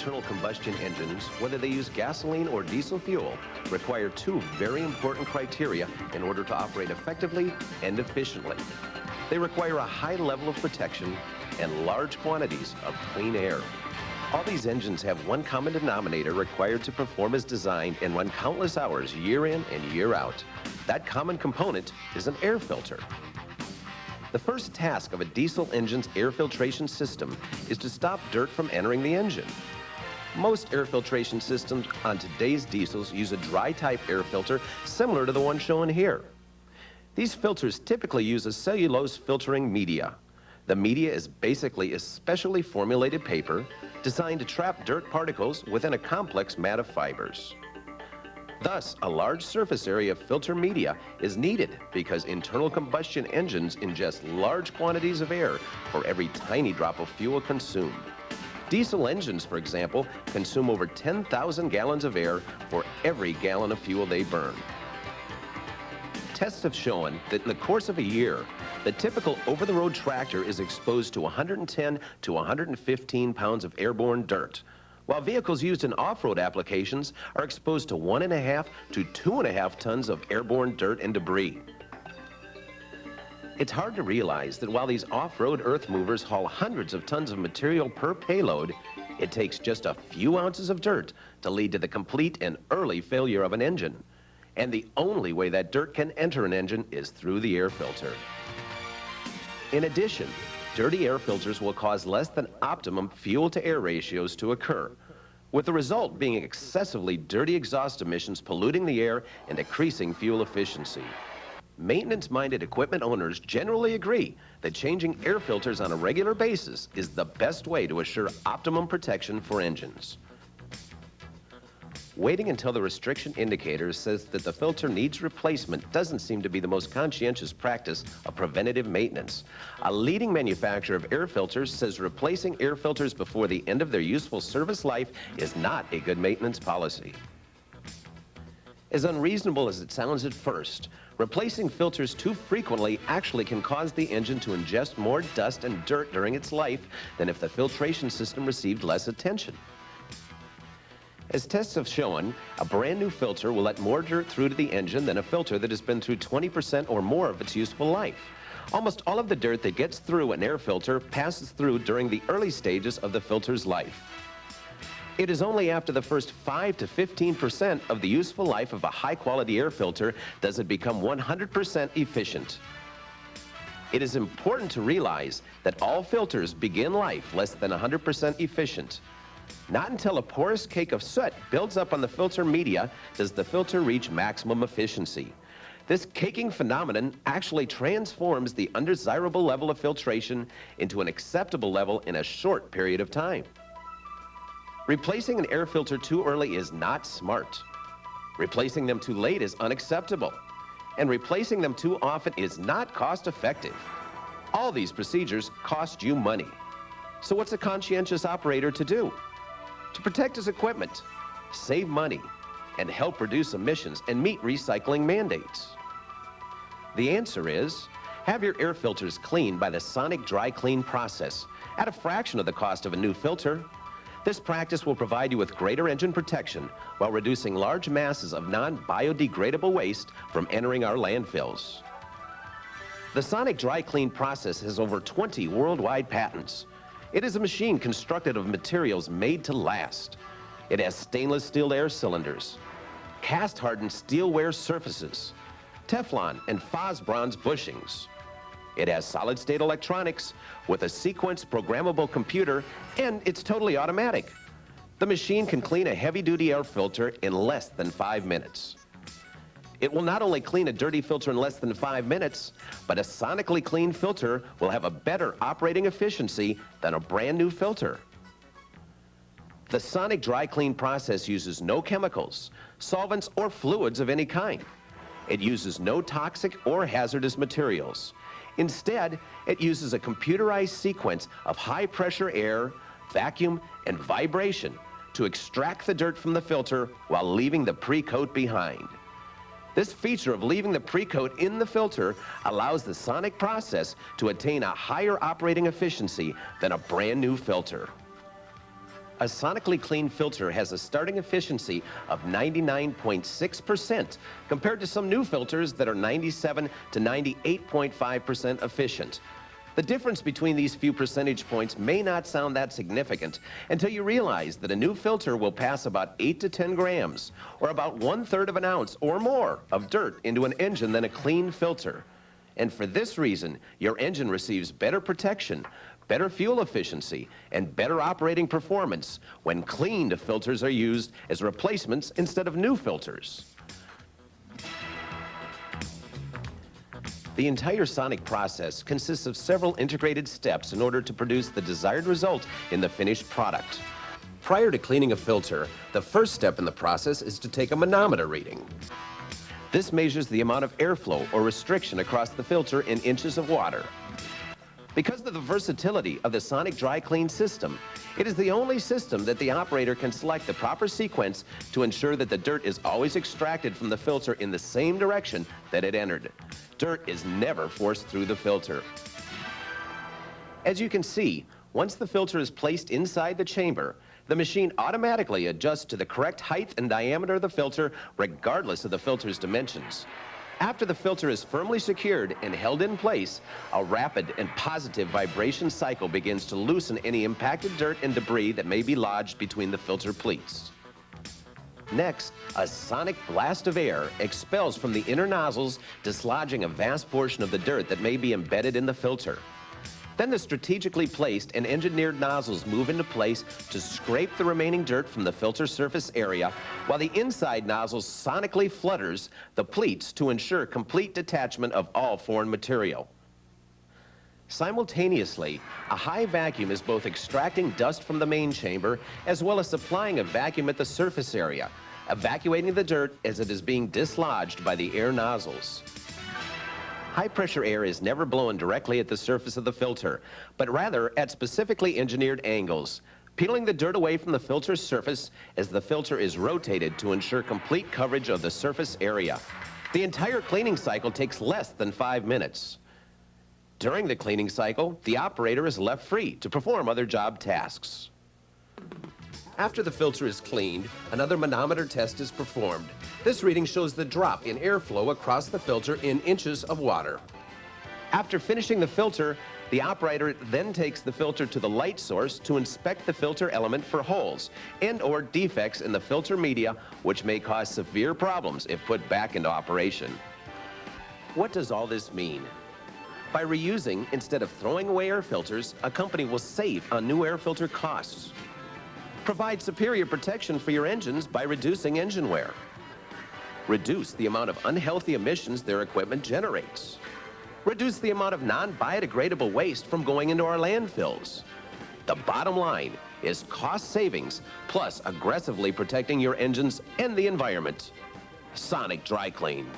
internal combustion engines, whether they use gasoline or diesel fuel, require two very important criteria in order to operate effectively and efficiently. They require a high level of protection and large quantities of clean air. All these engines have one common denominator required to perform as designed and run countless hours year in and year out. That common component is an air filter. The first task of a diesel engine's air filtration system is to stop dirt from entering the engine. Most air filtration systems on today's diesels use a dry-type air filter similar to the one shown here. These filters typically use a cellulose filtering media. The media is basically a specially formulated paper designed to trap dirt particles within a complex mat of fibers. Thus, a large surface area of filter media is needed because internal combustion engines ingest large quantities of air for every tiny drop of fuel consumed. Diesel engines, for example, consume over 10,000 gallons of air for every gallon of fuel they burn. Tests have shown that in the course of a year, the typical over-the-road tractor is exposed to 110 to 115 pounds of airborne dirt, while vehicles used in off-road applications are exposed to 1.5 to 2.5 tons of airborne dirt and debris. It's hard to realize that while these off-road earth movers haul hundreds of tons of material per payload, it takes just a few ounces of dirt to lead to the complete and early failure of an engine. And the only way that dirt can enter an engine is through the air filter. In addition, dirty air filters will cause less than optimum fuel-to-air ratios to occur, with the result being excessively dirty exhaust emissions polluting the air and decreasing fuel efficiency. Maintenance-minded equipment owners generally agree that changing air filters on a regular basis is the best way to assure optimum protection for engines. Waiting until the restriction indicator says that the filter needs replacement doesn't seem to be the most conscientious practice of preventative maintenance. A leading manufacturer of air filters says replacing air filters before the end of their useful service life is not a good maintenance policy. As unreasonable as it sounds at first, replacing filters too frequently actually can cause the engine to ingest more dust and dirt during its life than if the filtration system received less attention. As tests have shown, a brand new filter will let more dirt through to the engine than a filter that has been through 20% or more of its useful life. Almost all of the dirt that gets through an air filter passes through during the early stages of the filter's life. It is only after the first 5 to 15% of the useful life of a high-quality air filter does it become 100% efficient. It is important to realize that all filters begin life less than 100% efficient. Not until a porous cake of soot builds up on the filter media does the filter reach maximum efficiency. This caking phenomenon actually transforms the undesirable level of filtration into an acceptable level in a short period of time. Replacing an air filter too early is not smart. Replacing them too late is unacceptable. And replacing them too often is not cost-effective. All these procedures cost you money. So what's a conscientious operator to do? To protect his equipment, save money, and help reduce emissions and meet recycling mandates? The answer is, have your air filters cleaned by the Sonic Dry Clean process at a fraction of the cost of a new filter. This practice will provide you with greater engine protection while reducing large masses of non-biodegradable waste from entering our landfills. The Sonic Dry Clean process has over 20 worldwide patents. It is a machine constructed of materials made to last. It has stainless steel air cylinders, cast-hardened steel wear surfaces, Teflon and Phos-bronze bushings. It has solid-state electronics with a sequence programmable computer, and it's totally automatic. The machine can clean a heavy-duty air filter in less than 5 minutes. It will not only clean a dirty filter in less than 5 minutes, but a sonically clean filter will have a better operating efficiency than a brand new filter. The Sonic Dry Clean process uses no chemicals, solvents, or fluids of any kind. It uses no toxic or hazardous materials. Instead, it uses a computerized sequence of high-pressure air, vacuum, and vibration to extract the dirt from the filter while leaving the pre-coat behind. This feature of leaving the pre-coat in the filter allows the Sonic process to attain a higher operating efficiency than a brand new filter. A sonically clean filter has a starting efficiency of 99.6% compared to some new filters that are 97 to 98.5% efficient. The difference between these few percentage points may not sound that significant until you realize that a new filter will pass about 8 to 10 grams, or about 1/3 of an ounce or more of dirt into an engine than a clean filter. And for this reason, your engine receives better protection, better fuel efficiency, and better operating performance when cleaned filters are used as replacements instead of new filters. The entire sonic process consists of several integrated steps in order to produce the desired result in the finished product. Prior to cleaning a filter, the first step in the process is to take a manometer reading. This measures the amount of airflow or restriction across the filter in inches of water. Because of the versatility of the Sonic Dry Clean system, it is the only system that the operator can select the proper sequence to ensure that the dirt is always extracted from the filter in the same direction that it entered. Dirt is never forced through the filter. As you can see, once the filter is placed inside the chamber, the machine automatically adjusts to the correct height and diameter of the filter regardless of the filter's dimensions. After the filter is firmly secured and held in place, a rapid and positive vibration cycle begins to loosen any impacted dirt and debris that may be lodged between the filter pleats. Next, a sonic blast of air expels from the inner nozzles, dislodging a vast portion of the dirt that may be embedded in the filter. Then the strategically placed and engineered nozzles move into place to scrape the remaining dirt from the filter surface area, while the inside nozzle sonically flutters the pleats to ensure complete detachment of all foreign material. Simultaneously, a high vacuum is both extracting dust from the main chamber as well as supplying a vacuum at the surface area, evacuating the dirt as it is being dislodged by the air nozzles. High-pressure air is never blown directly at the surface of the filter, but rather at specifically engineered angles, peeling the dirt away from the filter's surface as the filter is rotated to ensure complete coverage of the surface area. The entire cleaning cycle takes less than 5 minutes. During the cleaning cycle, the operator is left free to perform other job tasks. After the filter is cleaned, another manometer test is performed. This reading shows the drop in airflow across the filter in inches of water. After finishing the filter, the operator then takes the filter to the light source to inspect the filter element for holes and/or defects in the filter media, which may cause severe problems if put back into operation. What does all this mean? By reusing instead of throwing away air filters, a company will save on new air filter costs. Provide superior protection for your engines by reducing engine wear. Reduce the amount of unhealthy emissions their equipment generates. Reduce the amount of non-biodegradable waste from going into our landfills. The bottom line is cost savings plus aggressively protecting your engines and the environment. Sonic Dry Clean.